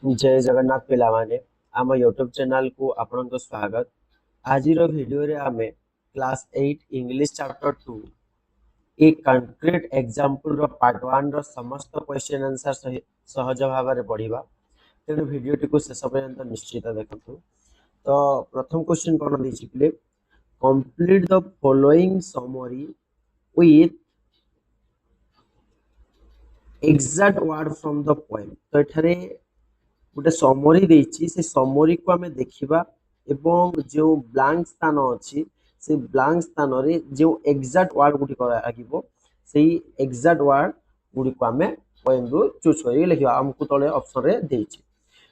जय जगन्नाथ पिला माने आम यूट्यूब चैनल को आपन स्वागत। आज वीडियो रे आमे क्लास 8 इंग्लिश चैप्टर 2 एक कंक्रीट एग्जांपल रो पार्ट 1 रो समस्त क्वेश्चन आंसर सहज भाव में पढ़िबा। तेणु वीडियो टी को शेष पर्यंत निश्चित देखंतु। तो प्रथम क्वेश्चन कोन दैछि please complete the following summary with exact word from the poem. तो एठारे गोटे समरी ଦେଇଛି ସେ ସମରୀକୁ ଆମେ ଦେଖିବା ଏବଂ ଯେଉଁ ବ୍ଲାଙ୍କ ସ୍ଥାନ ଅଛି ସେ ବ୍ଲାଙ୍କ ସ୍ଥାନରେ ଯେଉଁ ଏକ୍ସାକ୍ଟ ୱାର୍ଡ ଗୁଡ଼ିକ ଲାଗିବ ସେଇ ଏକ୍ସାକ୍ଟ ୱାର୍ଡ ଗୁଡ଼ିକୁ ଆମେ ପୋଏମରୁ ଚୁଜ୍ କରିକି ଲେଖିବା। ଆମକୁ ତଳେ ଅପସନରେ ଦେଇଛି।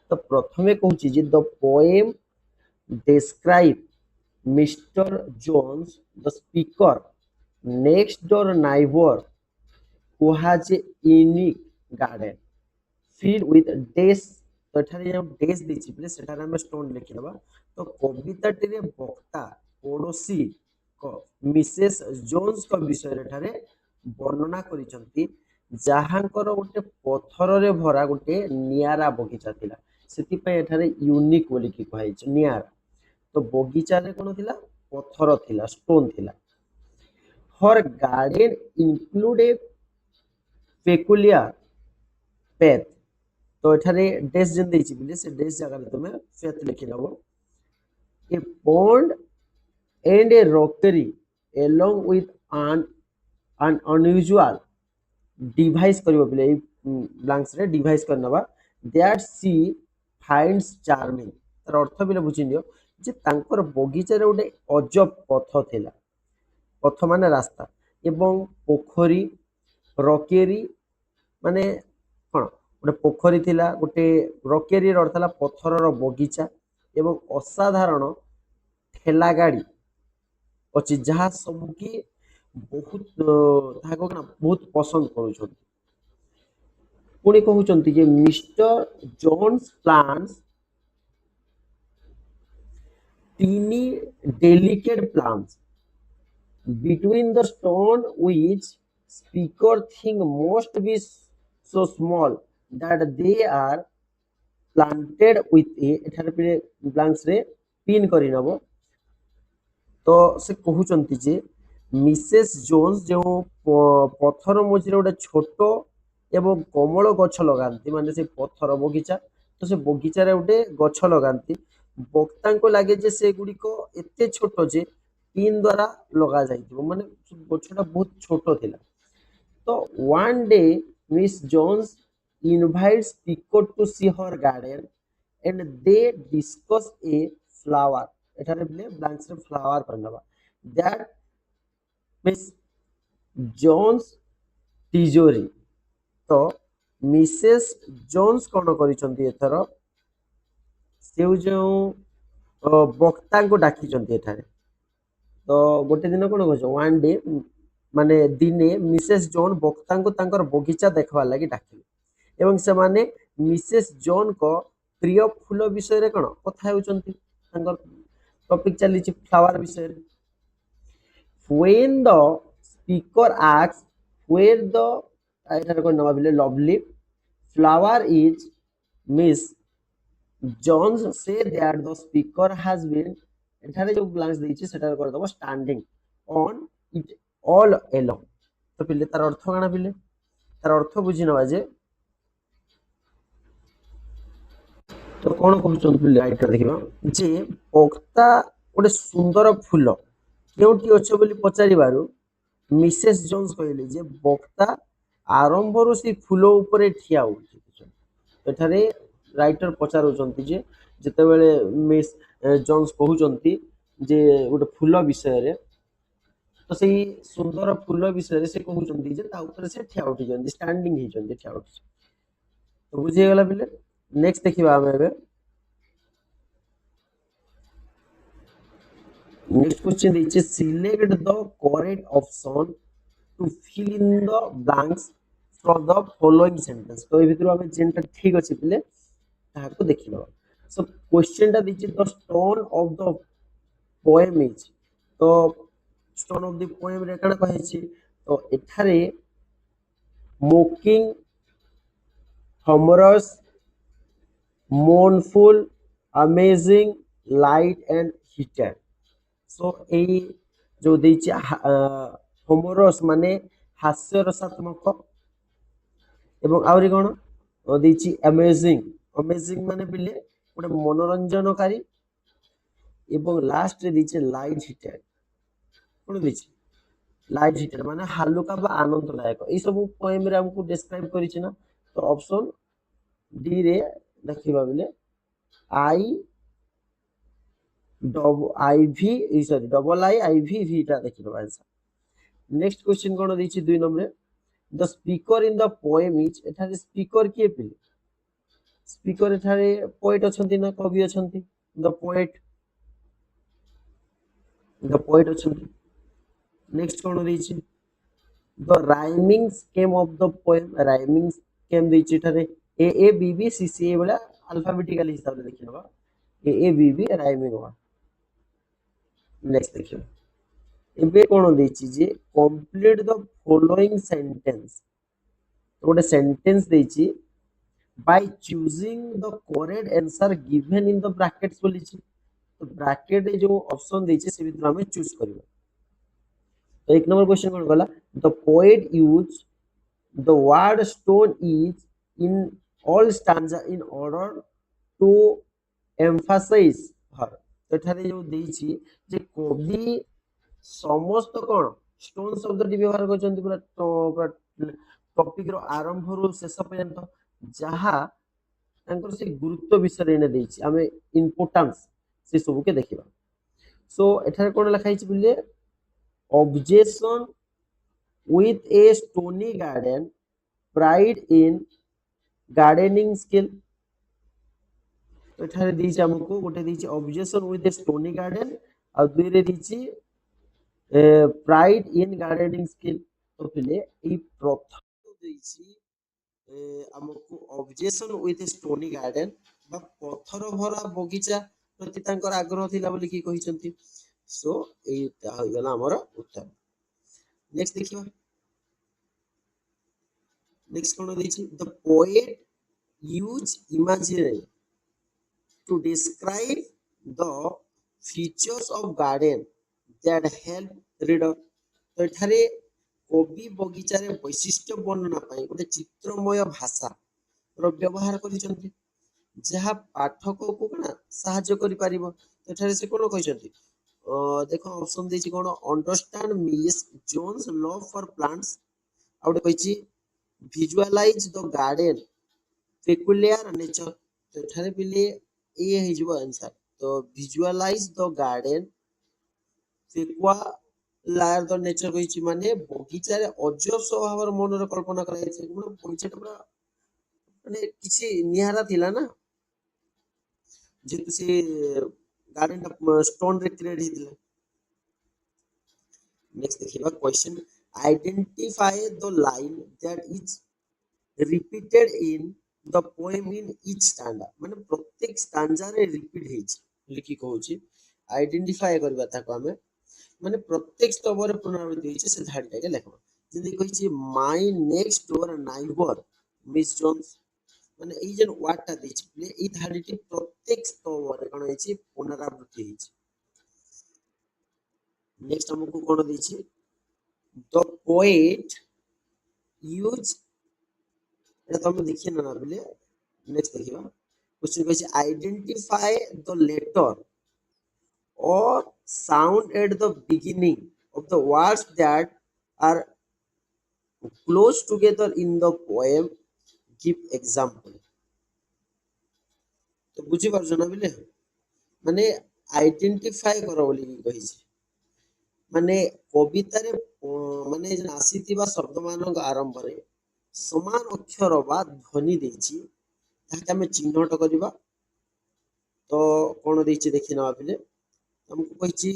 ତ ପ୍ରଥମେ କହୁଛି ଯେ ଦ poem describe Mr. Jones, the speaker, next door neighbor who has a unique garden filled with days। तो एठारे जो डेज देछि प्ले सेठारे हम स्टोन लिखि दबा। तो कविताटी रे वक्ता पड़ोसी को मिसेस जोन्स को विषय रे एठारे वर्णना करिसंती जाहांकर गोटे पत्थर रे भरा गोटे नियारा बगीचा थिला। सेति पे एठारे यूनिक बोली कि कहै छै नियारा। तो बगीचा रे कोन थिला पत्थर थिला स्टोन थिला। हर गार्डन इंक्लूड ए पेकुलियर पेथ। तो एठारे डेस जेन देछि बिले से डेस जगह रे तुमे फेथ लिखि दबो। ए pond and a rockery along with an unusual device करिवो बिले ब्लैंक्स रे डिवाइस करनबा दैट सी फाइंड्स चार्मिंग। तार अर्थ बिले बुझिनियो जे तांकर बगीचा रे गोटे अजब पथ थिला। पथ माने रास्ता एवं पोखरी रकेरी माने कौन गोटे पोखरी थिला गोटे रकेरी अर्थ होला पत्थर बगीचा एवं असाधारण ठेला गाड़ी अच्छी जहाँ सब की बहुत ताहाको कना बहुत पसंद करूछन। पुणी कहउचंती जे mister Jones plants tiny delicate plants between the stone which speaker think must be so small that they are planted with a एठारे पे ब्लैंक्स रे पिन करि नबो। तो से कहउचंती जे मिसेस जोन्स जो पत्थर मझिरे गोटे छोट एवं कमल गछ लगाती माने से पत्थर बगीचा। तो से बगीचा रे गोटे गछ लगाती वक्ता को लगे जे से गुड़िक एते छोट जे पिन द्वारा लगा जाइथिबो माने गछटा बहुत छोट थिला। तो one day Miss Jones invites Pico to see her garden and they discuss a flower। एठारे बिले ब्लैंक्स रे फ्लावर करनबा दैट मिस जोन्स तिजोरी। तो मिसेस जोन्स कौन करिसंती एथर से जो वक्ता को डाकिचंती एठारे। तो गोटे दिन कौन कह वन डे माने दिने मिसेस जोन वक्ता को तांकर बगीचा देखबार लागि डाकिले एवं से माने मिसेस जोन को प्रिय फूल विषय रे कोन कथा हेउचंती तांकर टॉपिक चली फ्लावर विषय रे। when the speaker asks where the एठारे कोन नबा बिले lovely flower is miss Jones say that the speaker has been एठारे जो ब्लैंक्स देछि सेटा कर दबो standing on it all along. तो पिले तार अर्थ काना पिले तार अर्थ बुझी नबा जे तो कौन कहउचंत पिले राइटर देखिबा जे वक्ता गोटे सुंदर फूल केउटी अछि बोली पचारिबारु मिसेस जोन्स कहले जे वक्ता आरंभରୁ से फूल ऊपर ठिया होछि। एठारे राइटर पचारुचंती जे जेतेबेले मिस जोन्स कहउचंती जे गोटे फूल विषय रे तो सही सुंदर फूल विषय रे से कहउचंती जे ता ऊपर से ठिया उठी जंती स्टैंडिंग ही जंती ठिया उठी। तो बुझी गेला बिले नेक्स्ट देखिबा हम एबे नेक्स्ट क्वेश्चन दीजिए select the correct option to fill in the blanks from the following sentence. तो ए भितर हम जेनटा ठीक अछि पिले ताहाको देखिबा। सो क्वेश्चन टा दीजिए the stone of the poem is. तो स्टोन ऑफ द पोएम रे काना कहै छी तो एठारे mocking humorous mournful, amazing, light and heated। So ଏଇ ଯୋଉ ଦେଇଛି ହୋମୋରସ୍ ମାନେ ହାସ୍ୟରସାତ୍ମକ ଏବଂ ଆହୁରି କଣ ଦେଇଛି ଆମେଜିଂ। ଆମେଜିଂ ମାନେ ପିଲେ ଗୋଟେ ମନୋରଞ୍ଜନକାରୀ ଏବଂ ଲାଷ୍ଟରେ ଦେଇଛି ଲାଇଟ୍ ହିଟେଡ୍। କଣ ଦେଇଛି ଲାଇଟ୍ ହିଟେଡ୍ ମାନେ ହାଲୁକା ବା ଆନନ୍ଦଦାୟକ। ଏଇ ସବୁ ପୋଏମରେ ଆମକୁ ଡେସ୍କ୍ରାଇବ କରିଛି ନା। ତ ଅପସନ ଡି ରେ ଦେଖିବା ବେଲେ I IV sorry double I V ଭିଟା ଦେଖିବା ଆନ୍ସର। ନେକ୍ସଟ क्वेश्चन କଣ ଦେଇଛି 2 ନମ୍ବରରେ the speaker in the poem is. ଏଠାରେ ସ୍ପିକର କିଏ ପିଲେ ସ୍ପିକର ଏଠାରେ ପୋଏଟ ଅଛନ୍ତି ନା କବି ଅଛନ୍ତି ଦ ପୋଏଟ ଅଛନ୍ତି। ନେକ୍ସଟ କଣ ଦେଇଛି the rhyming scheme of the poem. Rhyming scheme ଦେଇଛି ଏଠାରେ ଏ A B B C C A ଭଳିଆ ଆଲଫାବେଟିକାଲି ହିସାବରେ ଦେଖିନେବା A A B B rhyming word. Next ଦେଖିବା ଏବେ କଣ ଦେଇଛି ଯେ କମ୍ପ୍ଲିଟ ଦ ଫଲୋଇଂ ସେଣ୍ଟେନ୍ସ। ଗୋଟେ ସେଣ୍ଟେନ୍ସ ଦେଇଛି by choosing the correct answer given in the brackets बोलिଛି। तो ब्रैकेट जो ऑप्शन ଦେଇଛି ସେ ଭିତରୁ ଆମେ ଚୁଜ କରିବା। तो 1 नंबर क्वेश्चन कौन गला the poet use the word stone is in all stanza in order to emphasise her. तो एठारे जो ଦେଇଛି ଯେ କବି ସମସ୍ତ କଣ ଷ୍ଟୋନ ଶବ୍ଦଟି ବ୍ୟବହାର କରିଛନ୍ତି ପୁରା ଟପିକ ର ଆରମ୍ଭରୁ ଶେଷ ପର୍ଯ୍ୟନ୍ତ ଯାହା ତାଙ୍କର ସେ ଗୁରୁତ୍ୱ ବିଷୟରେ ଏଇନେ ଦେଇଛି ଆମେ ଇମ୍ପୋର୍ଟାନ୍ସ ସେ ସବୁକେ ଦେଖିବା। ସୋ ଏଠାରେ କଣ ଲେଖା ହେଇଛି ବୁଝିଲେ obsession with a stony garden, pride in gardening skill। तो ଏଠାରେ ଦେଇଛି ଆମକୁ ଗୋଟେ ଦେଇଛି obsession with a stony garden ଆଉ ଦୁଇରେ ଦେଇଛି pride in gardening skill। ତ ପିଲେ ଏଇ ପ୍ରଥମ ଦେଇଛି ଆମକୁ obsession with a stony garden ବା ପଥର ଭରା ବଗିଚା ପ୍ରତି ତାଙ୍କର ଆଗ୍ରହ ଥିଲା ବୋଲି କି କହିଛନ୍ତି। ସୋ ଏଇଟା ହୋଇଗଲା ଆମର ଉତ୍ତର। नेक्स्ट देखिए नेक्स्ट कौन देखिए the poet use imaginary to describe the features of garden that help reader. तो एठारे कवि बगीचार वैशिष्ट्य वर्णना पाई गोटे चित्रमय भाषा रो व्यवहार करिसंती जहा पाठक को कना सहाय्य करि परिबो। तो एठारे से कोन कहिसंती देखो ऑप्शन देछि कोन understand Miss Jones love for plants out कहिछि visualize the garden peculiar nature। तो एठारे पिले ये हे जिवो आंसर। तो visualize the garden peculiar the nature कहिछि माने बगीचा रे अजब स्वभावर मनर कल्पना कराइ छै गुण बगीचा पूरा माने किछि निहारा थिला ना जेतु से गार्डन स्टोन रे क्रिएट हिथिला। नेक्स्ट देखिबा question identify the line that is repeated in the poem in each stanza. माने प्रत्येक स्टांजा रे रिपीट हेछि लिखि कहूछि आइडेंटिफाई करबा ताको हमें माने प्रत्येक स्तवर पुनरावृत्ति हेछि से धाड़ीटा के लेखबा। जदी कहिछि my next door neighbour Miss Jones माने एई जन वर्डटा देछि प्ले एई धाड़ीटी प्रत्येक स्तवर रे कोन हेछि पुनरावृत्ति हेछि। नेक्स्ट हमकु कोन देछि द पोएट यूज এটা তো আমরা দেখি না বলে নেক্সট দেখিবা क्वेश्चन কইছে identify the letter or sound at the beginning of the words that are close together in the poem give example। তো বুঝি পারছো না বলে মানে আইডেন্টিফাই করা বলি কইছে ମାନେ କବିତାରେ ମାନେ ଆସିଥିବା ଶବ୍ଦମାନଙ୍କ ଆରମ୍ଭରେ ସମାନ ଅକ୍ଷର ବା ଧ୍ୱନି ଦେଇଛି ତାହାକୁ ଆମେ ଚିହ୍ନଟ କରିବା। ତ କଣ ଦେଇଛି ଦେଖି ନେବା ପିଲେ ଆମକୁ କହିଛି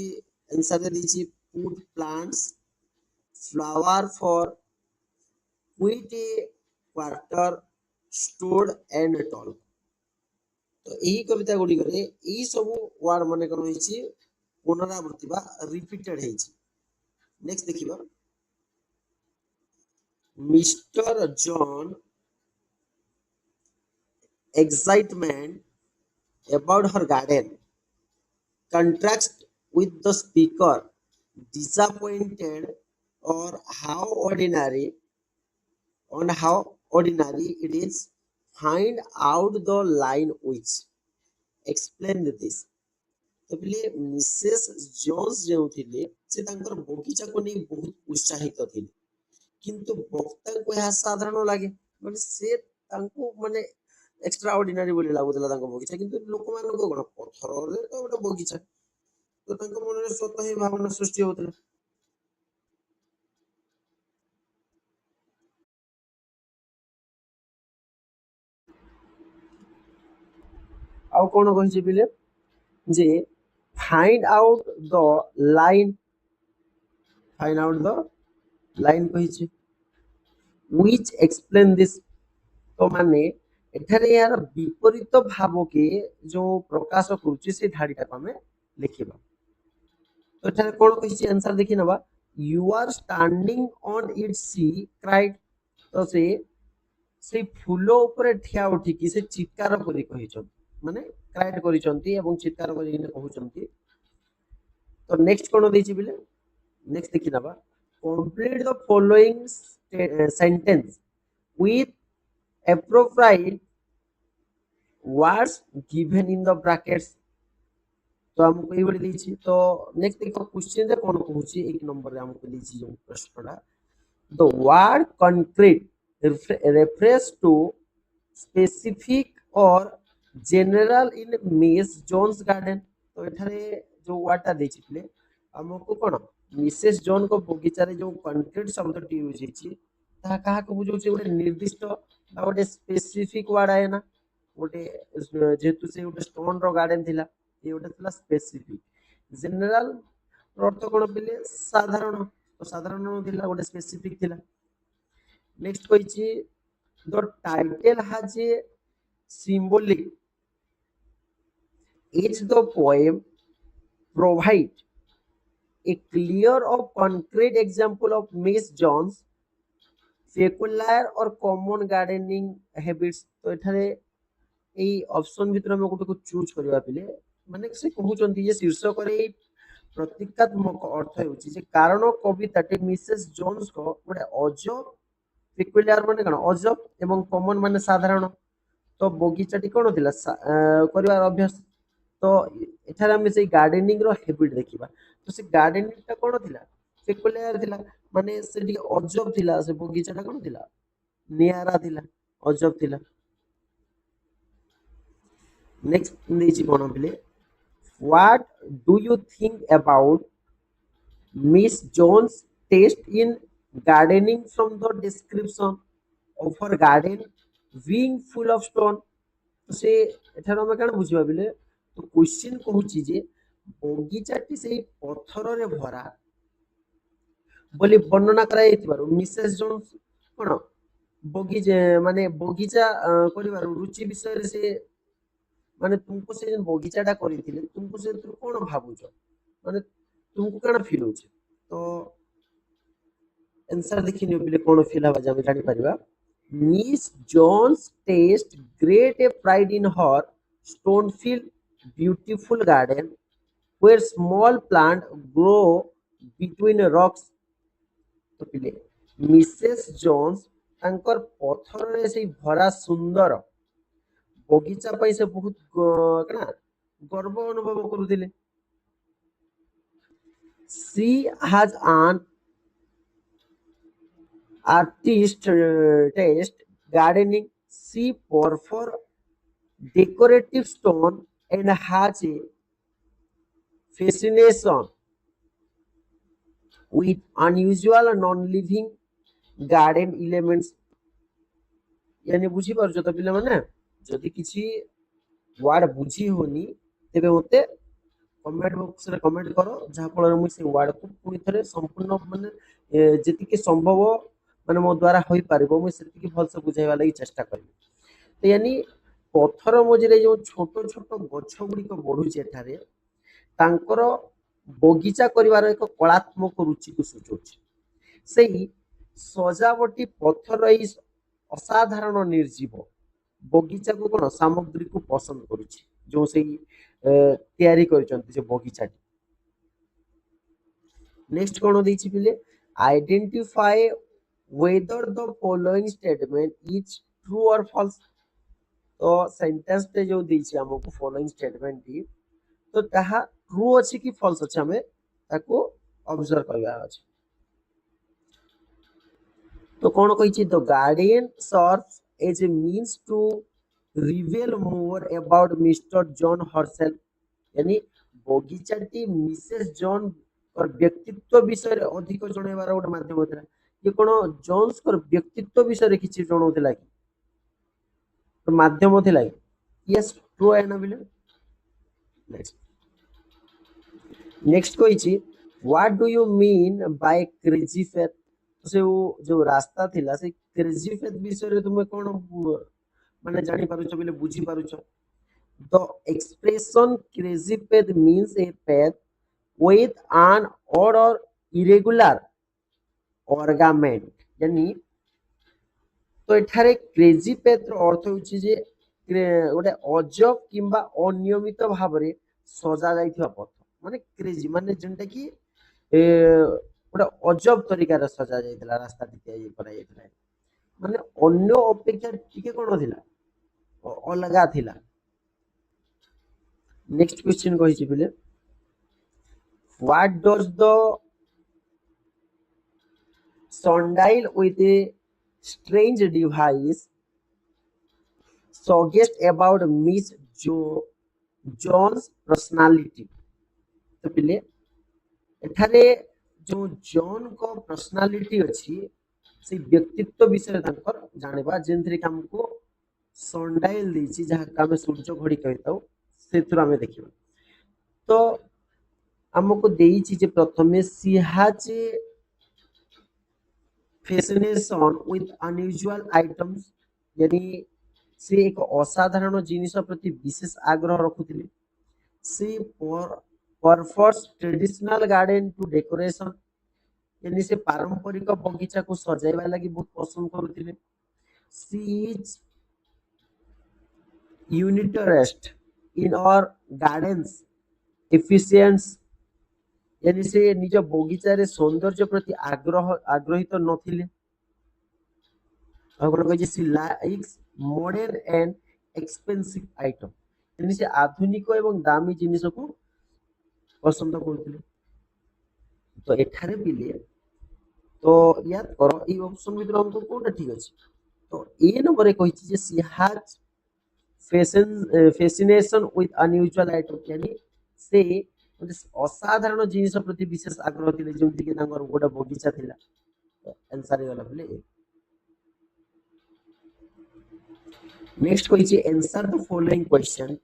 ଆନ୍ସରରେ ଦେଇଛି put plants flower for wheat A quarter stood and tall. तो यही कविता गुड़ी करे यही सब वर्ड माने कौन होइछि पुनरावृत्ति बा रिपीटेड हेछि। नेक्स्ट देखिबा mister John excitement about her garden contrasts with the speaker disappointed or how ordinary it is. Find out the line which explain this. ତ ପିଲେ ମିସେସ୍ ଜୋନ୍ସ ଯେଉଁ ଥିଲେ ସେ ତାଙ୍କର ବଗିଚାକୁ ନେଇ ବହୁତ ଉତ୍ସାହିତ ଥିଲେ, କିନ୍ତୁ ବକ୍ତାଙ୍କୁ ଏହା ସାଧାରଣ ଲାଗେ, ମାନେ ସେ ତାଙ୍କୁ ମାନେ ଏକ୍ସଟ୍ରା ଅର୍ଡିନାରୀ ବୋଲି ଲାଗୁଥିଲା ତାଙ୍କ ବଗିଚା, କିନ୍ତୁ ଲୋକମାନଙ୍କୁ କଣ ପଥରରେ ତ ଗୋଟେ ବଗିଚା, ତ ତାଙ୍କ ମନରେ ସ୍ୱତଃ ହିଁ ଭାବନା ସୃଷ୍ଟି ହଉଥିଲା। ଆଉ କଣ କହିଛି ପିଲେ ଯେ ଲାଇନ୍ ଫାଇଣ୍ଡ ଆଉଟ୍ ଦ ଲାଇନ୍ କହିଛି which explain this। ତ ମାନେ ଏଠାରେ ଏହାର ବିପରୀତ ଭାବକେ ଯୋଉ ପ୍ରକାଶ କରୁଛି ସେ ଧାଡିଟାକୁ ଆମେ ଲେଖିବା। ତ ଏଠାରେ କଣ କହିଛି ଆନ୍ସର ଦେଖି ନେବା। You are standing on it she cried. ତ ସେ ସେଇ ଫୁଲ ଉପରେ ଠିଆ ଉଠିକି ସେ ଚିତ୍କାର କରି କହିଛନ୍ତି, ମାନେ କ୍ରାଇଡ୍ କରିଛନ୍ତି ଏବଂ ଚିତ୍କାର କରି କହୁଛନ୍ତି। ତ ନେକ୍ସଟ କଣ ଦେଇଛି ବିଲେ, ନେକ୍ସଟ ଦେଖି ନେବା। Complete the following sentence with appropriate words given in the brackets। तो हमको ये ଦେଇଛି। ତ ନେକ୍ସଟ ଦେଖ क्वेश्चन ରେ କଣ କହୁଛି, ଏକ ନମ୍ବରରେ ଆମକୁ ଦେଇଛି ଯୋଉ ପ୍ରଶ୍ନଟା, the word concrete refers to specific or general in Miss Jones garden। ତ ଏଠାରେ ଯୋଉ ୱାର୍ଡଟା ଦେଇଛି ଥିଲେ ଆମକୁ କଣ ମିସେସ୍ ଜୋନଙ୍କ ବଗିଚାରେ ଯୋଉ କନକ୍ରିଟ ଶବ୍ଦଟି ୟୁଜ ହେଇଛି ତାହା କାହାକୁ ବୁଝଉଛି, ଗୋଟେ ନିର୍ଦ୍ଦିଷ୍ଟ ବା ଗୋଟେ ସ୍ପେସିଫିକ ୱାର୍ଡ ଆଏ ନା, ଗୋଟେ ଯେହେତୁ ସେ ଗୋଟେ ଷ୍ଟୋନ ର ଗାର୍ଡେନ ଥିଲା, ଏ ଗୋଟେ ଥିଲା ସ୍ପେସିଫିକ। ଜେନେରାଲ ଅର୍ଥ କଣ ପିଲେ ସାଧାରଣ, ତ ସାଧାରଣ ଥିଲା, ଗୋଟେ ସ୍ପେସିଫିକ ଥିଲା। ନେକ୍ସଟ କହିଛି the title has a symbolic each the poem provide a clear or concrete example of Miss Jones peculiar or common gardening habits। ତ ଏଠାରେ ଏଇ ଅପସନ ଭିତରେ ଆମେ ଗୋଟେକୁ ଚୁଜ କରିବା ପିଲେ, ମାନେ ସେ କହୁଛନ୍ତି ଯେ ଶୀର୍ଷକରେ ଏଇ ପ୍ରତୀକାତ୍ମକ ଅର୍ଥ ହେଉଛି ଯେ କାରଣ କବିତାଟି ମିସେସ୍ ଜୋନ୍ସଙ୍କ ଗୋଟେ ଅଜବ, ପିକୁଲିଆର ମାନେ କଣ ଅଜବ ଏବଂ କମନ ମାନେ ସାଧାରଣ, ତ ବଗିଚାଟି କଣ ଥିଲା କରିବାର ଅଭ୍ୟାସ। ତ ଏଠାରେ ଆମେ ସେଇ ଗାର୍ଡେନିଂ ର ହେବିଟ ଦେଖିବା। ତ ସେ ଗାର୍ଡେନିଂ ଟା କଣ ଥିଲା ପିକୁଲିଆର ଥିଲା, ମାନେ ସେ ଟିକେ ଅଜବ ଥିଲା, ସେ ବଗିଚାଟା କଣ ଥିଲା ନିଆରା ଥିଲା, ଅଜବ ଥିଲା। ନେକ୍ସଟ ଦେଇଛି କଣ ପିଲେ, what do you think about Miss Jones taste in gardening from the description of her garden being full of stone। ତ ସେ ଏଠାରେ ଆମେ କଣ ବୁଝିବା ବିଲେ, ତ କ୍ୱେଶ୍ଚିନ୍ କହୁଛି ଯେ ବଗିଚାଟି ସେଇ ପଥରରେ ଭରା ବୋଲି ବର୍ଣ୍ଣନା କରାଯାଇଥିବାରୁ ମିସେସ୍ ଜୋନ୍ସ କଣ ବଗିଚା ମାନେ ବଗିଚା କରିବାରୁ ରୁଚି ବିଷୟରେ ସେ ମାନେ ତୁମକୁ ସେ ବଗିଚାଟା କରିଥିଲେ ତୁମକୁ ସେଥିରୁ କଣ ଭାବୁଛ, ମାନେ ତୁମକୁ କଣ ଫିଲ୍ ହଉଛି। ତ आंसर देखी नियो कौन फिल हवा जाने जानी परिबा। Miss Jones taste great a pride in her stone fill beautiful garden where small plant grow between rocks। तो पिले मिसेस जॉन्स तांकर पथर से भरा सुंदर बगीचा पाई से बहुत कना गर्व अनुभव करुथिले। सी has an artist taste gardening, she prefer decorative stone and has a fascination with unusual non-living garden elements। यानी बुझी पारुछ तो पिला माने जदि किछि वर्ड बुझी होनी तेबे मते कमेंट बॉक्स रे कमेंट करो, जहा फल मु से वर्ड को पुनी थरे संपूर्ण माने जेतिके संभव माने मो द्वारा होई पारिबो मु सेतिके भल से बुझाइबा लागि चेष्टा करबी। तो यानी पथर मझिरे जो छोट छोट गछ गुड़िक बढ़ुचे एठारे तांकर बगीचा करिवार एक कलात्मक रुचि को सूचौछि। सेही सजावटी पथर एई असाधारण निर्जीव बगीचा को कौन सामग्री को पसंद करुछि जो से तैयारी करिसंती से बगीचा। नेक्स्ट कौन देछि पिले identify whether the following statement is true or false। तो सेंटेंस टे जो देछि हमको फॉलोइंग स्टेटमेंट टी तो ताहा ट्रू अछि कि फॉल्स अछि हमें ताको ऑब्जर्व करबा अछि। तो कौन कहिछि the guardian serves as a means to reveal more about mister John herself. यानी बगीचाटी मिसेस जॉन और व्यक्तित्व विषय रे अधिक जणेबार गोटे माध्यम थिला। ये कोन जॉन्स कर व्यक्तित्व विषय रे किछि जणौतिला कि तो माध्यम थिला कि यस ट्रू है ना बिले। नेक्स्ट नेक्स्ट कहिछि what do you mean by crazy faith. से वो जो रास्ता थिला से क्रेजी फेथ विषय रे तुमे कोन माने जानि पारुछ बिले बुझी पारुछ। The expression crazy faith means a faith with an odd or irregular ornament। यानी तो एठारे क्रेजी पेथ रो अर्थ होछि जे गोटे अजब किंबा अनियमित भाबरे सजा जाइथिबा पथ माने क्रेजी माने जेंटा कि गोटे अजब तरीका रे सजा जाइतिला रास्ता टिके करा जाइतिला माने अन्य अपेक्षा टिके कोन थिला अलगा थिला। नेक्स्ट क्वेश्चन कहिछि बिले what does the sundial with a strange device suggest about Miss John's personality। तो पिले एठारे जो जॉन को पर्सनालिटी अछि से व्यक्तित्व विषय तांकर जानिबा जेंथरे हमको सनडाइल देछि जहा हम सूर्य घड़ी कहताउ सेथुर हमें देखिबा। तो हमको देछि जे प्रथमे सी has fascination with unusual items। यानी से एक असाधारण जिनिस प्रति विशेष आग्रह रखुथिले। से prefers traditional garden to decoration. यानी से पारंपरिक बगीचा को सजाइबा लागि बहुत पसंद करुथिले। She is uninterested in our gardens efficients. यानी से निज बगीचा रे सौंदर्य प्रति आग्रहित नथिले। She likes modern and expensive item. यानी से आधुनिक एवं दामी जिनिस को पसंद करथिले। तो एठारे पिले तो याद करो ई ऑप्शन वितर हमको कोनटा ठीक अछि। तो ए नंबर रे कहिछि जे सी has fascination with unusual item। यानी से असाधारण जिनिस प्रति विशेष आग्रह थिले जेमति कि तांगर गोटा बगीचा थिला। तो आंसर गला बोले। नेक्स्ट कहिछि answer the following question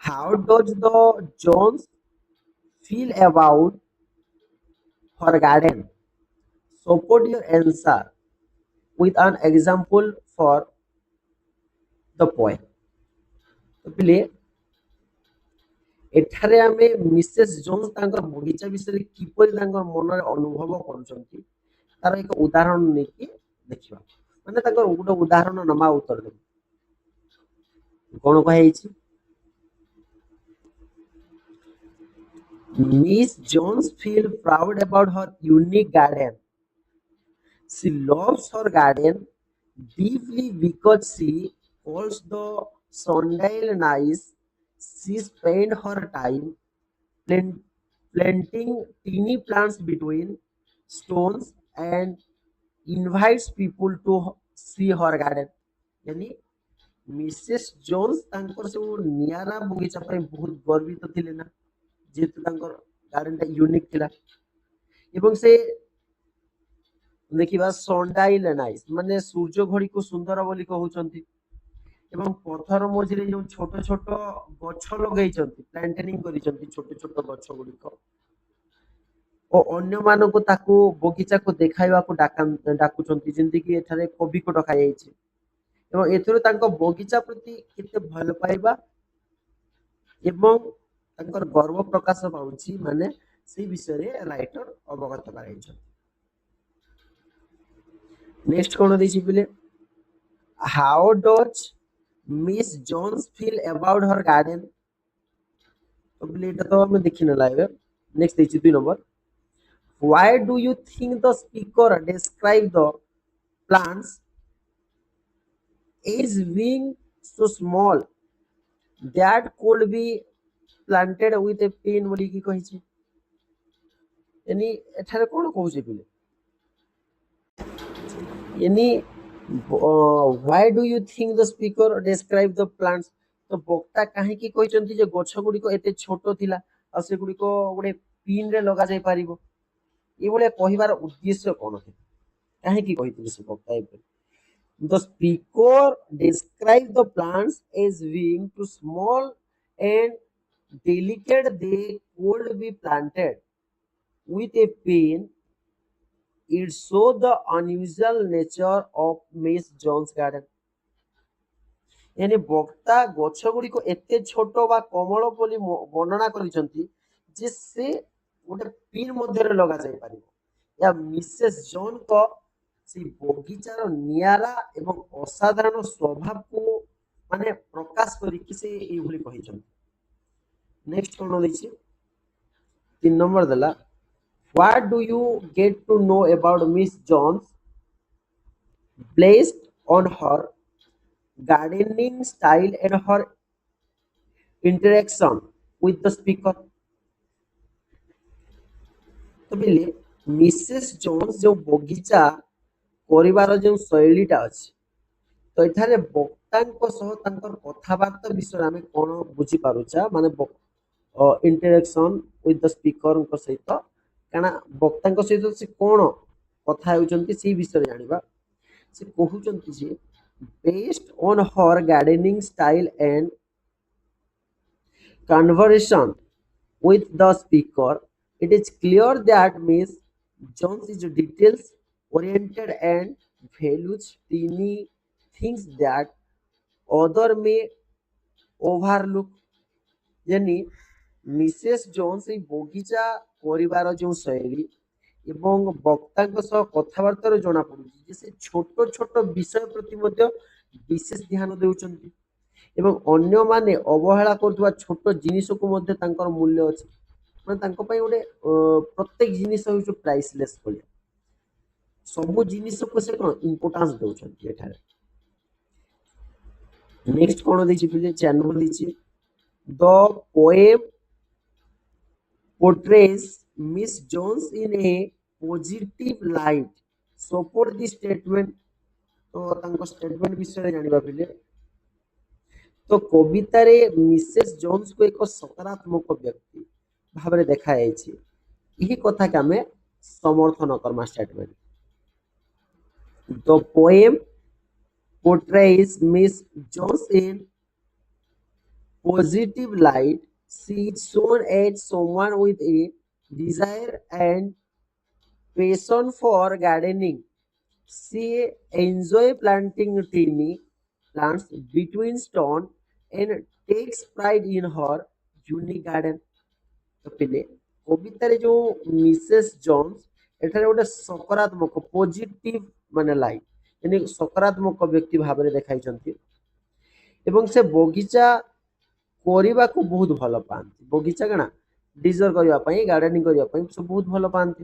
how does the Jones feel about her garden। Support your answer with an example for the poem। तो पिले एठारे आमे मिसेस जोन्स तांकर बगीचा विषय किपरि तांकर मन रे अनुभव करूछंती तार एक उदाहरण नेकी देखिबा। माने तांकर गोटे उदाहरण नमा उत्तर दे कोन कहैछि। Miss Jones feel proud about her unique garden। She loves her garden deeply because she calls the sundial nice। She spends her time plant, planting teeny plants between stones and invites people to see her garden। यानी Mrs Jones तांकर से नियारा बगीचा पर बहुत गर्वित थिले ना जेतु तांकर गार्डन टा यूनिक थिला। एवं से देखिबा सनडाइल नाइस माने सूर्य घड़ी को सुंदर बोली कहउचंती। एवं पथर मझिरे जो छोट छोट गछ लगैचंती प्लांटेनिंग करिचंती छोट छोट गछ गुडी को ओ अन्य मानको ताकू बगीचा को देखाइबा को डाकुचंती जेंति कि एठारे कवि को डका जायछि। एवं एथुर तांको बगीचा प्रति केते भल पाइबा एवं तांकर गर्व प्रकाश पाउछि माने से विषय रे राइटर अवगत कराइछ। नेक्स्ट कोन देछि बिले How does Miss Jones feel about her garden? तो बोले এটা তো আমি দেখি না লাইভে। নেক্সট দেখছি 2 নম্বর। Why do you think the speaker describe the plants as being so small that could be planted with a pin ବୋଲି କି କହିଛି? यानी ଏଠାରେ କଣ କହୁଛି ପିଲେ? यानी why do you think the speaker describe the plants? ତ ବକ୍ତା କାହିଁକି କହିଛନ୍ତି ଯେ ଗଛ ଗୁଡ଼ିକ ଏତେ ଛୋଟ ଥିଲା ଆଉ ସେଗୁଡ଼ିକ ଗୋଟେ ପିନ୍ ରେ ଲଗାଯାଇ ପାରିବ? ଏଇଭଳିଆ କହିବାର ଉଦ୍ଦେଶ୍ୟ କଣ ଥିଲା? କାହିଁକି କହିଥିଲେ ସେ ବକ୍ତା ଏପରି? The speaker described the plants as being too small and delicate. They could be planted with a pin. It showed the unusual nature of Miss Jones' garden. यानी ବକ୍ତା ଗଛ ଗୁଡ଼ିକ ଏତେ ଛୋଟ ବା କୋମଳ ବୋଲି ବର୍ଣ୍ଣନା କରିଛନ୍ତି ଯେ ସେ ଗୋଟେ ପିନ୍ ମଧ୍ୟରେ ଲଗାଯାଇ ପାରିବ। ଏହା ମିସେସ୍ ଜନ୍‌ଙ୍କ ସେଇ ବଗିଚାର ନିଆରା ଏବଂ ଅସାଧାରଣ ସ୍ୱଭାବକୁ ମାନେ ପ୍ରକାଶ କରିକି ସେ ଏଇଭଳି କହିଛନ୍ତି। ନେକ୍ସଟ କଣ ଦେଇଛି? 3 ନମ୍ବର ଦେଲା What do you get to know about Miss Jones based on her gardening style and her interaction with the speaker? ତ ପିଲେ ମିସେସ୍ ଜୋନ୍ସ ଯେଉଁ ବଗିଚା କରିବାର ଯେଉଁ ଶୈଳୀଟା ଅଛି ତ ଏଠାରେ ବକ୍ତାଙ୍କ ସହ ତାଙ୍କର କଥାବାର୍ତ୍ତା ବିଷୟରେ ଆମେ କଣ ବୁଝିପାରୁଛେ ମାନେ ଇଣ୍ଟରାକ୍ସନ୍ ୱିଥ୍ ଦ ସ୍ପିକରଙ୍କ ସହିତ କାରଣ ବକ୍ତାଙ୍କ ସହିତ ସେ କଣ କଥା ହେଉଛନ୍ତି ସେଇ ବିଷୟରେ ଜାଣିବା। ସେ କହୁଛନ୍ତି ଯେ based on her gardening style and conversation with the speaker, it is clear that Miss Jones is details oriented and values teeny things that other may overlook। यानी ମିସେସ୍ ଜୋନ୍ସ ଏଇ ବଗିଚା କରିବାର ଯେଉଁ ଶୈଳୀ ଏବଂ ବକ୍ତାଙ୍କ ସହ କଥାବାର୍ତ୍ତାରୁ ଜଣାପଡୁଛି ଯେ ସେ ଛୋଟ ଛୋଟ ବିଷୟ ପ୍ରତି ମଧ୍ୟ ବିଶେଷ ଧ୍ୟାନ ଦେଉଛନ୍ତି ଏବଂ ଅନ୍ୟମାନେ ଅବହେଳା କରୁଥିବା ଛୋଟ ଜିନିଷକୁ ମଧ୍ୟ ତାଙ୍କର ମୂଲ୍ୟ ଅଛି। ମାନେ ତାଙ୍କ ପାଇଁ ଗୋଟେ ପ୍ରତ୍ୟେକ ଜିନିଷ ହେଉଛି ପ୍ରାଇସଲେସ୍ ଭଳିଆ। ସବୁ ଜିନିଷକୁ ସେ କଣ ଇମ୍ପୋର୍ଟାନ୍ସ ଦେଉଛନ୍ତି ଏଠାରେ। ନେକ୍ସଟ କଣ ଦେଇଛି ପିଲେ? 4 ନମ୍ବର ଦେଇଛି ଦ poem portrays Miss Jones in a positive light. Support the statement। तो ତାଙ୍କ ଷ୍ଟେଟମେଣ୍ଟ ବିଷୟରେ ଜାଣିବା ପିଲେ ତ କବିତାରେ ମିସେସ୍ ଜୋନ୍ସକୁ ଏକ ସକାରାତ୍ମକ ବ୍ୟକ୍ତି ଭାବରେ ଦେଖାଯାଇଛି। ଏହି କଥାକୁ ଆମେ ସମର୍ଥନ କର୍ମା statement. The poem portrays Miss Jones in positive light. She is shown as someone with a desire and passion for gardening. She enjoys planting tiny plants between stone and takes pride in her unique garden। तो पिले कवितारे जो Mrs Johns एठारे गोटे सकारात्मक positive माने light यानी सकारात्मक व्यक्ति भाबरे देखाइछन्ती एवं से बगीचा କରିବାକୁ ବହୁତ ଭଲ ପାଆନ୍ତି। ବଗିଚା କାଣା ଡିଜର୍ଭ କରିବା ପାଇଁ ଗାର୍ଡେନିଂ କରିବା ପାଇଁ ସେ ବହୁତ ଭଲ ପାଆନ୍ତି।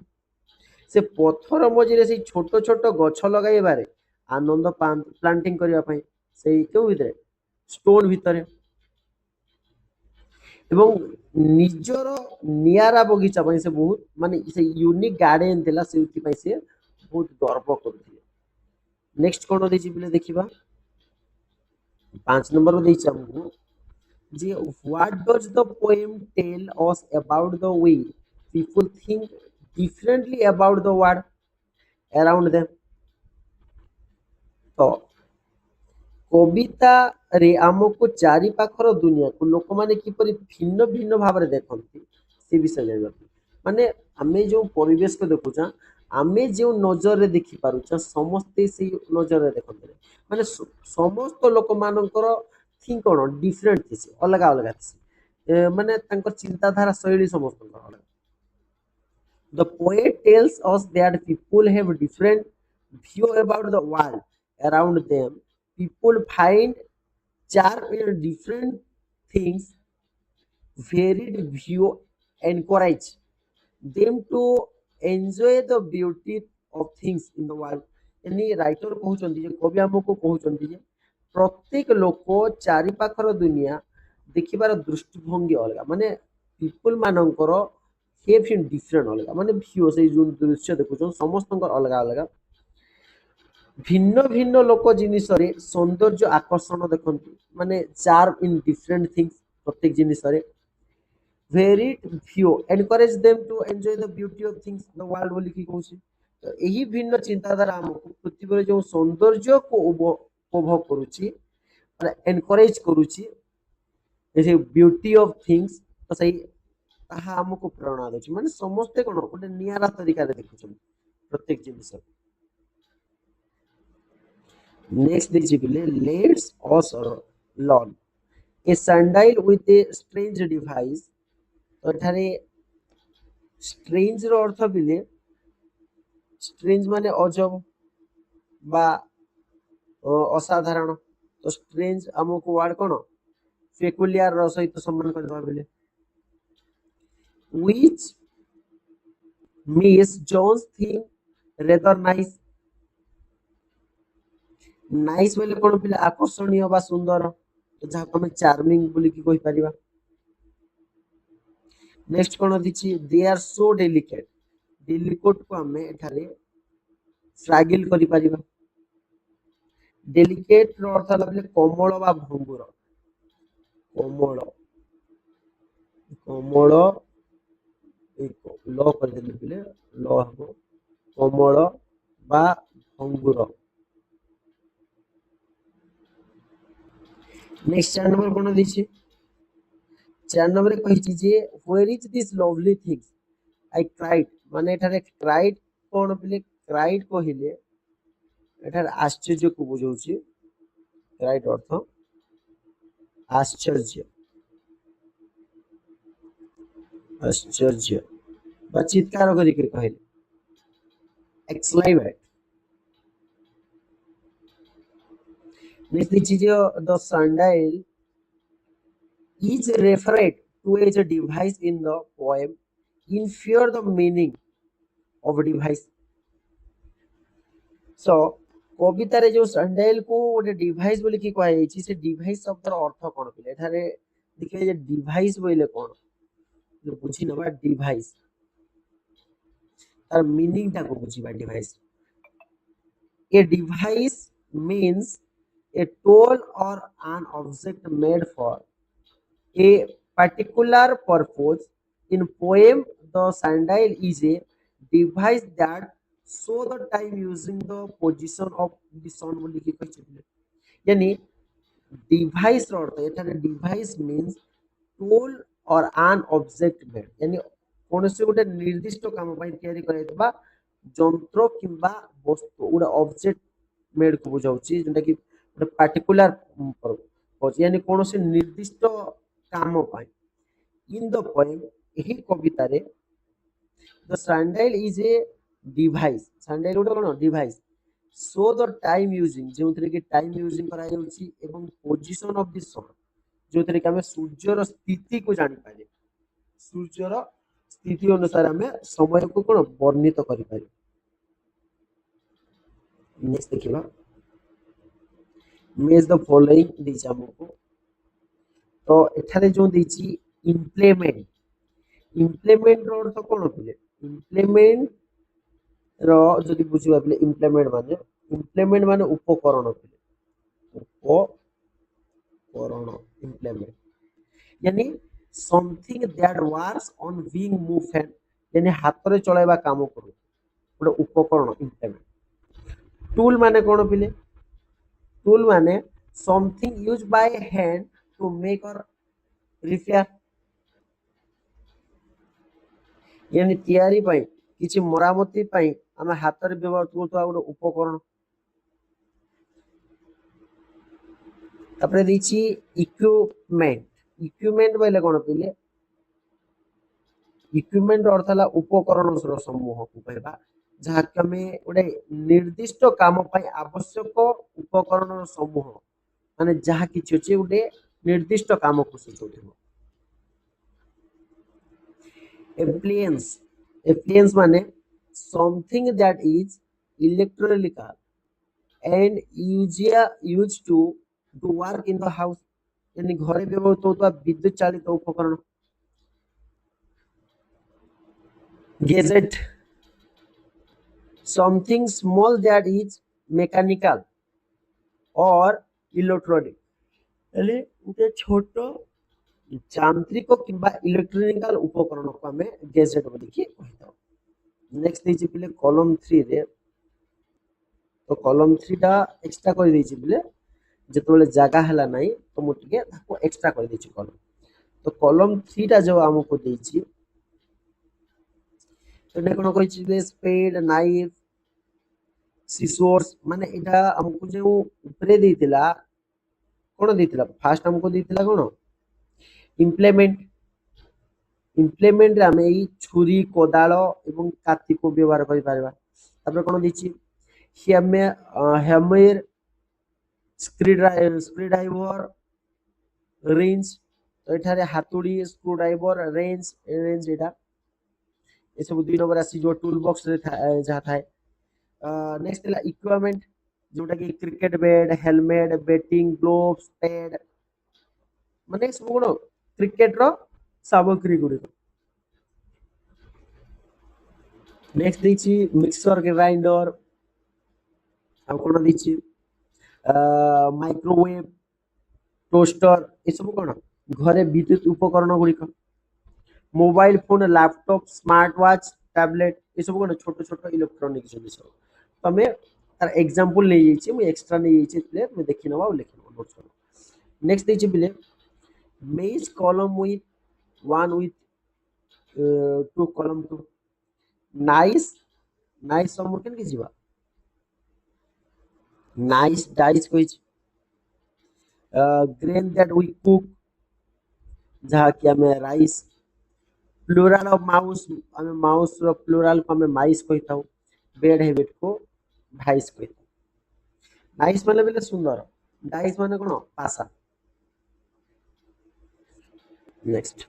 ସେ ପଥର ମଝିରେ ସେଇ ଛୋଟ ଛୋଟ ଗଛ ଲଗାଇବାରେ ଆନନ୍ଦ ପାଆନ୍ତି ପ୍ଲାଣ୍ଟିଂ କରିବା ପାଇଁ ସେଇ କେଉଁ ଭିତରେ ଷ୍ଟୋନ୍ ଭିତରେ ଏବଂ ନିଜର ନିଆରା ବଗିଚା ପାଇଁ ସେ ବହୁତ ମାନେ ସେ ୟୁନିକ୍ ଗାର୍ଡେନ ଥିଲା ସେଇଥିପାଇଁ ସେ ବହୁତ ଗର୍ବ କରୁଥିଲେ। ନେକ୍ସଟ କଣ ଦେଇଛି ପିଲେ ଦେଖିବା 5 ନମ୍ବର ଦେଇଛି ଆମକୁ ଯେ what does the poem tell us about the way people think differently about the world around them। ତ କବିତାରେ ଆମକୁ ଚାରି ପାଖର ଦୁନିଆକୁ ଲୋକମାନେ କିପରି ଭିନ୍ନ ଭିନ୍ନ ଭାବରେ ଦେଖନ୍ତି ସେ ବିଷୟ ଜାଣିବାକୁ ମାନେ ଆମେ ଯେଉଁ ପରିବେଶକୁ ଦେଖୁଛେ ଆମେ ଯେଉଁ ନଜରରେ ଦେଖିପାରୁଛେ ସମସ୍ତେ ସେଇ ନଜରରେ ଦେଖନ୍ତି ମାନେ ସମସ୍ତ ଲୋକମାନଙ୍କର ଥିଙ୍କ କଣ ଡିଫରେଣ୍ଟ ଥିସି ଅଲଗା ଅଲଗା ଥିସି ମାନେ ତାଙ୍କର ଚିନ୍ତାଧାରା ଶୈଳୀ ସମସ୍ତଙ୍କର ଅଲଗା। The poet tells us that people have different view about the world around them people find charm in different things. Varied view encourage them to enjoy the beauty of things in the world. यानी writer कहउछन्ती जे कवि हमको कहउछन्ती जे प्रत्येक लोक चारि पाखर दुनिया देखिबार दृष्टिभंगी अलगा माने people मानकर हेव इन डिफरेंट अलगा माने व्यू से जो दृश्य देखुछन समस्तकर अलगा अलगा भिन्न भिन्न लोक जिनिसरे सौंदर्य आकर्षण देखंती माने चार्म इन डिफरेंट थिंग्स प्रत्येक जिनिसरे varied view encourage them to enjoy the beauty of things the world बोली की कहूची तो यही भिन्न चिंताधारा हमको पृथ्वी जो सौंदर्य को उपभोग करूची और एनकरेज करूची जैसे ब्यूटी ऑफ थिंग्स तो सही ताहा हमको प्रेरणा देछि माने समस्ते कोन गोटे नियारा तरीका रे देखुछन प्रत्येक जिनिस नेक्स्ट देखि बिले let's us learn A sandal with a strange device तो एठारे स्ट्रेंज रो अर्थ बिले स्ट्रेंज माने अजब बा असाधारण तो स्ट्रेंज हमको वर्ड कोन पेकुलियर रो सहित संबंध कर दबा बिले which Miss Jones think rather nice nice बोले कोन पिले आकर्षणीय बा सुंदर जहा हम चार्मिंग बोली की कहि परिबा नेक्स्ट कोन दिछि they are so delicate delicate को हमें एठारे फ्रैगिल करि परिबा डेलिकेट रो अर्थ लागले कोमल बा भंगुर कोमल कोमल एक ल कर देले पिले ल हबो कोमल बा भंगुर नेक्स्ट 4 नंबर कोन दिछि 4 नंबर कहिछि जे where is this lovely things I cried माने एठारे क्राइड कोन पिले क्राइड कहिले एठारे आश्चर्य को बुझौछि क्राइड अर्थ आश्चर्य आश्चर्य बा चित्कार करि के कहिले एक्सक्लेमेट नेक्स्ट दिछि जे the sundial is referred to as a device in the poem infer the meaning of a device so कवितारे जो सैंडल को गोटे डिवाइस बोली की कहै छी से डिवाइस शब्दर अर्थ कोन पिले एठारे देखिए जे डिवाइस बोइले कोन जो बुझी नबा डिवाइस तार मीनिंग ता को बुझीबा device a device means a tool or an object made for a particular purpose. In poem, the sundial is a device that show the time using the position of the sun बोली की कहि छथिले यानी device रो अर्थ एठारे device means tool और आन object made यानी कोनसे गोटे निर्दिष्ट काम पई तयारी कराइतबा যন্ত্র কিংবা বস্তু গোटे ऑब्जेक्ट मेड को बुझाउची जेंटा कि गोटे पार्टिकुलर पर्पस यानी कोनसे निर्दिष्ट काम पाई इन द पोएम एही कविता रे the sundial is a device sundial गोटे कोन device show the time using जेउथरे कि टाइम यूजिंग करा जाउची एवं पोजीशन ऑफ द सन जोथरे कि हमें सूर्यर स्थिति को जानि पारे सूर्यर स्थिति अनुसार हमें समय को कोन वर्णित करि पारे नेक्स्ट देखिबा मेज द फॉलोइंग दिस हमको तो एठारे जो दिछि इम्प्लीमेंट इम्प्लीमेंट रो अर्थ कोन पिले इम्प्लीमेंट रो जदि बुझिबा पिले इम्प्लीमेंट माने उपकरण पिले उपकरण इम्प्लीमेंट यानी something that works on being move hand यानी हाथ रे चलाइबा काम करू गोटे उपकरण इम्प्लीमेंट टूल माने कोन पिले टूल माने something used by hand to make or repair यानी तैयारी पाई किछि मरामती पाई हम हाथ रे व्यवहार करथवा गोटे उपकरण तापरे दिछि इक्विपमेंट इक्विपमेंट बोले कोन पिले इक्विपमेंट अर्थ हला उपकरण समूह को कहबा ଯାହାକି ଆମେ ଗୋଟେ ନିର୍ଦ୍ଦିଷ୍ଟ କାମ ପାଇଁ ଆବଶ୍ୟକ ଉପକରଣର ସମୂହ, ମାନେ ଯାହା କିଛି ଅଛି ଗୋଟେ ନିର୍ଦ୍ଦିଷ୍ଟ କାମକୁ ସୂଚାଉଥିବ। Appliance, appliance ମାନେ something that is electrical and used to do work in the house, यानी घरे ବ୍ୟବହୃତ ହେଉଥିବା ବିଦ୍ୟୁତ ଚାଳିତ ଉପକରଣ। Gadget, something small that is mechanical or electronic, यानी ଗୋଟେ ଛୋଟ ଯାନ୍ତ୍ରିକ କିମ୍ବା ଇଲେକ୍ଟ୍ରିକାଲ ଉପକରଣକୁ ଆମେ ଗେଜେଟ୍ ବୋଲିକି କହିଥାଉ। ନେକ୍ସଟ ଦେଇଛି ପିଲେ କଲମ 3 ରେ, ତ କଲମ 3 ଟା ଏକ୍ସଟ୍ରା କରିଦେଇଛି ପିଲେ, ଯେତେବେଳେ ଜାଗା ହେଲା ନାହିଁ ତ ମୁଁ ଟିକେ ତାକୁ ଏକ୍ସଟ୍ରା କରିଦେଇଛି କଲମ। ତ କଲମ 3 ଟା ଯୋଉ ଆମକୁ ଦେଇଛି, ଏଟା କଣ କହିଛି ଯେ ସ୍ପେଡ, ନାଇଫ, ସିସୋର୍ସ, ମାନେ ଏଟା ଆମକୁ ଯୋଉ ଉପରେ ଦେଇଥିଲା, କଣ ଦେଇଥିଲା ଫାଷ୍ଟ ଆମକୁ ଦେଇଥିଲା କଣ ଇମ୍ପ୍ଲିମେଣ୍ଟ। ଇମ୍ପ୍ଲିମେଣ୍ଟ ରେ ଆମେ ଏଇ ଛୁରୀ, କୋଦାଳ ଏବଂ କାତିକୁ ବ୍ୟବହାର କରିପାରିବା। ତାପରେ କଣ ଦେଇଛି ହ୍ୟାମର, ସ୍କ୍ରୁଡ୍ରାଇଭର, ରେଞ୍ଜ, ତ ଏଠାରେ ହାତୁଡି, ସ୍କ୍ରୁଡ୍ରାଇଭର, ରେଞ୍ଜ ଏଟା ଏସବୁ 2 ନମ୍ବର ଆସିଯିବ ଟୁଲ ବକ୍ସ ରେ ଯାହା ଥାଏ। ନେକ୍ସଟ ହେଲା ଇକ୍ୱିପମେଣ୍ଟ, ଯୋଉଟା କି cricket bat, helmet, betting gloves, pad, ମାନେ ସବୁ କଣ କ୍ରିକେଟ ର ସାମଗ୍ରୀ ଗୁଡିକ। ନେକ୍ସଟ ଦେଇଛି ମିକ୍ସର ଗ୍ରାଇଣ୍ଡର, ଆଉ କଣ ଦେଇଛି ମାଇକ୍ରୋୱେଭ, ଟୋଷ୍ଟର, ଏସବୁ କଣ ଘରେ ବିଦ୍ୟୁତ ଉପକରଣ ଗୁଡିକ। Mobile phone, laptop, smart watch, tablet, ଏସବୁ କଣ ଛୋଟ ଛୋଟ ଇଲେକ୍ଟ୍ରୋନିକ ଜିନିଷ। ତମେ ତାର ଏକ୍ସାମ୍ପଲ ନେଇଯାଇଛି, ମୁଁ ଏକ୍ସଟ୍ରା ନେଇଯାଇଛି ପିଲେ, ତମେ ଦେଖିନବ ଆଉ ଲେଖିନବ ନୋଟ୍ସ କର। ନେକ୍ସଟ ଦେଇଛି ପିଲେ মেইজ কলম উইথ 1 with 2 কলম 2, নাইস, নাইস সম্মুখীন কি ଯିବା নাইস ডাইস କହିଛି। ଗ୍ରେନ୍ ଦ୍ୟାଟ୍ ୱି କୁକ୍, ଯାହାକି ଆମେ ରାଇସ୍। ପ୍ଲୁରାଲ ଅଫ ମାଉସ, ଆମେ ମାଉସ ର ପ୍ଲୁରାଲ କୁ ଆମେ ମାଇସ୍ କହିଥାଉ। ବେଡ୍ ହେବିଟ କୁ ଭାଇସ୍ କହିଥାଉ। ନାଇସ୍ ମାନେ ବେଲେ ସୁନ୍ଦର, ଡାଇସ୍ ମାନେ କଣ ପାସା। ନେକ୍ସଟ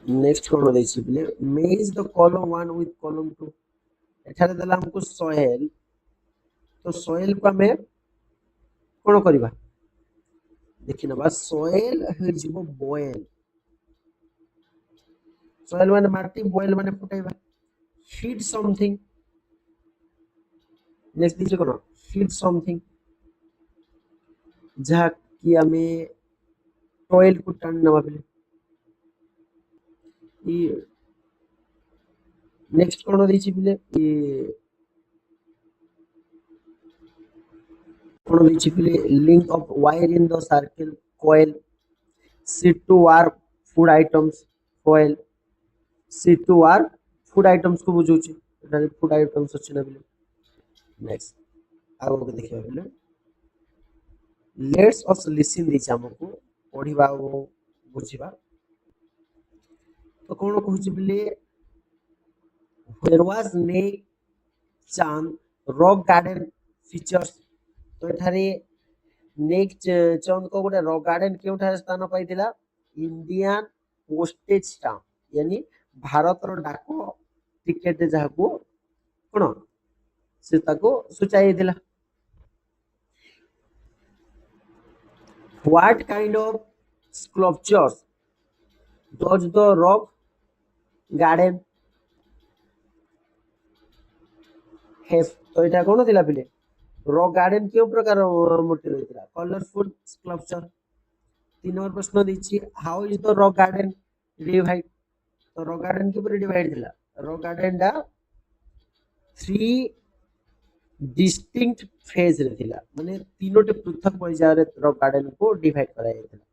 ନେକ୍ସଟ କଣ ଦେଇଛି ପିଲେ ମେଜ୍ ଦ କଲମ 1 with କଲମ 2, ଏଠାରେ ଦେଲା ଆମକୁ ସଏଲ, ତ ସଏଲ କୁ ଆମେ କଣ କରିବା ଦେଖିନବା। ସଏଲ ହେଇଯିବ ବଏଲ, ସଏଲ ମାନେ ମାଟି, ବଏଲ ମାନେ ଫୁଟାଇବା। ହିଟ୍ ସମଥିଙ୍ଗ, ନେକ୍ସଟ ଦେଇଛି କଣ ହିଟ୍ ସମଥିଙ୍ଗ, ଯାହାକି ଆମେ ଟଏଲ କୁ ଟାଣି ନେବା ପିଲେ। ନେକ୍ସଟ କଣ ଦେଇଛି ପିଲେ କଣ ଦେଇଛି pile link of wire in the circle, coil, seat to warp food items, coil, seat to warp food items को ବୁଝଉଛି, ଏଠାରେ food items ଅଛି ନା ପିଲେ। ନେକ୍ସଟ ଆଉ ଗୋଟେ ଦେଖିବା ପିଲେ ଲେଟ୍ସ ଅସ ଲିସନ ଦେଇଛି ଆମକୁ, ପଢିବା ଆଉ ବୁଝିବା। ତ କଣ କହୁଛି ପିଲେ where was Lake Chand rock garden features, ତ ଏଠାରେ ନେକ୍ ଚନ୍ଦଙ୍କ ଗୋଟେ ରକ୍ ଗାର୍ଡେନ କେଉଁଠାରେ ସ୍ଥାନ ପାଇଥିଲା ଇଣ୍ଡିଆନ ପୋଷ୍ଟେଜ ଷ୍ଟାମ୍ପ, यानी ଭାରତର ଡାକ ଟିକେଟ ଯାହାକୁ କଣ ସେ ତାକୁ ସୂଚାଇଥିଲା। What kind of sculptures does the rock garden have, ତ ଏଇଟା କଣ ଥିଲା ପିଲେ ରକ୍ ଗାର୍ଡେନ କେଉଁ ପ୍ରକାର ମୂର୍ତ୍ତି ରହିଥିଲା କଲରଫୁଲ ସ୍କଲ୍ପଚର। 3 ନମ୍ବର ପ୍ରଶ୍ନ ଦେଇଛି how is the rock garden divided, ତ ରକ୍ ଗାର୍ଡେନ କିପରି ଡିଭାଇଡ ଥିଲା, ରକ୍ ଗାର୍ଡେନ ଟା 3 डिस्टिंक्ट फेज रे थिला, माने तीनोटी पृथक पर्याय रे रॉक गार्डन को डिवाइड करा जायतिला।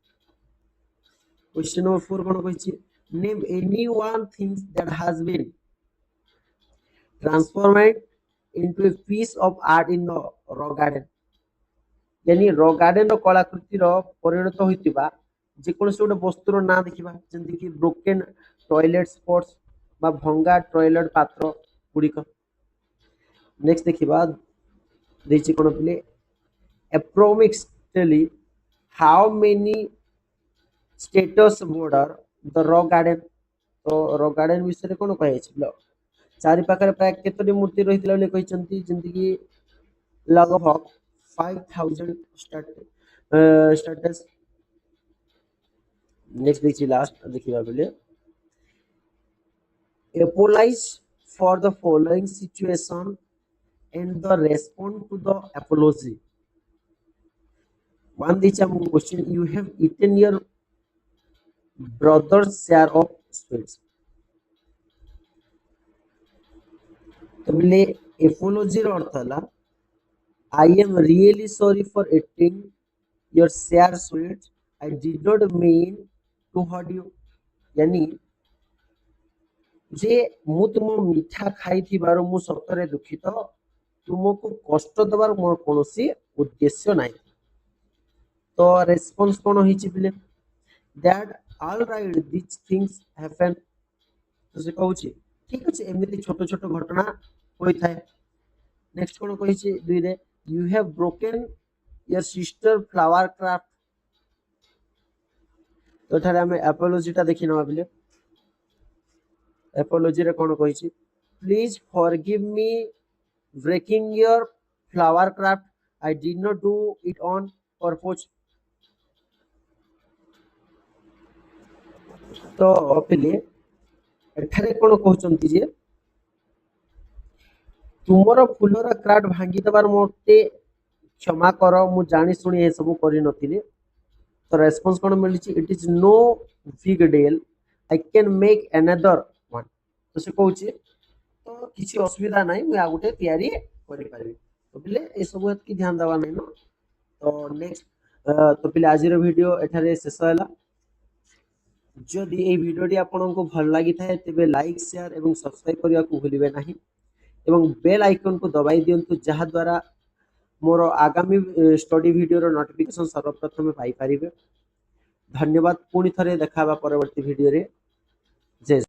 क्वेश्चन नंबर 4 कोन कहिछि name any one things that has been transformed into a piece of art in the rock garden, यानी रॉक गार्डन रो कलाकृति रो परिणत होइतिबा जे कोनसे गोटे वस्तुर ना देखिबा जेंति कि ब्रोकन टॉयलेट स्पॉट्स, বা ଭଙ୍ଗା ଟଏଲେଟ୍ ପାତ୍ର ଗୁଡ଼ିକ। ନେକ୍ସଟ ଦେଖିବା ଦେଇଛି କ'ଣ ପିଲେ approximately how many status border the rock garden। ତ ରକ୍ ଗାର୍ଡେନ ବିଷୟରେ କ'ଣ କୁହାଯାଇଛି? ଚାରି ପାଖରେ ପ୍ରାୟ କେତୋଟି ମୂର୍ତ୍ତି ରହିଥିଲା ବୋଲି କହିଛନ୍ତି? ଯେମିତିକି लगभग 5000 स्टेटस। नेक्स्ट देखिए लास्ट देखिए बोले apologize for the following situation and the response to the apology। one दीजिए हमको question, you have eaten your brother's share of sweets। तो बोले apology रो अर्थ है I am really sorry for eating your share sweets, I did not mean to hurt you। यानी जे मु तुम मिठा खाई मु सतरे दुखित, तुमको कष्ट दबार मोर कोनोसी उद्देश्य नाही। तो रेस्पॉन्स कोन होईची पिले that all right this things happen. तो से कहूची ठीक अछि एमिति छोट छोट घटना होई थाए। नेक्स्ट कोन कहिची दुई रे you have broken your sister flower craft. तो थारे हमें एपोलॉजीटा देखि नवा पिले एपोलॉजी रे कोन कहिची please forgive me breaking your flower craft, I did not do it on purpose. तो पिले एठारे कोन कहउचंती जे तुमर फुलर क्राफ्ट भांगी दबार मोते क्षमा कर, मु जानी सुनी ए सब करि नथिले। तो रेस्पॉन्स कोन मिलिची it is no big deal, I can make another one. तो से कहउची तो किसी असुविधा नहीं, मु आ गुटे तयारी करि पारिबी। तो पिले ए सब की ध्यान दवा नहीं न। तो नेक्स्ट तो पिले आज वीडियो एठारे शेष होला। जदि ए वीडियोटी आपको भल लगी थाए तेबे लाइक शेयर एवं सब्सक्राइब करने को भूलिबे नहीं एवं बेल आइकन को दबाई दियंतु जहा द्वारा मोर आगामी स्टडी वीडियो नोटिफिकेशन सर्वप्रथम पाई परिबे। धन्यवाद। पुणी थरे देखा परवर्ती वीडियो रे। जय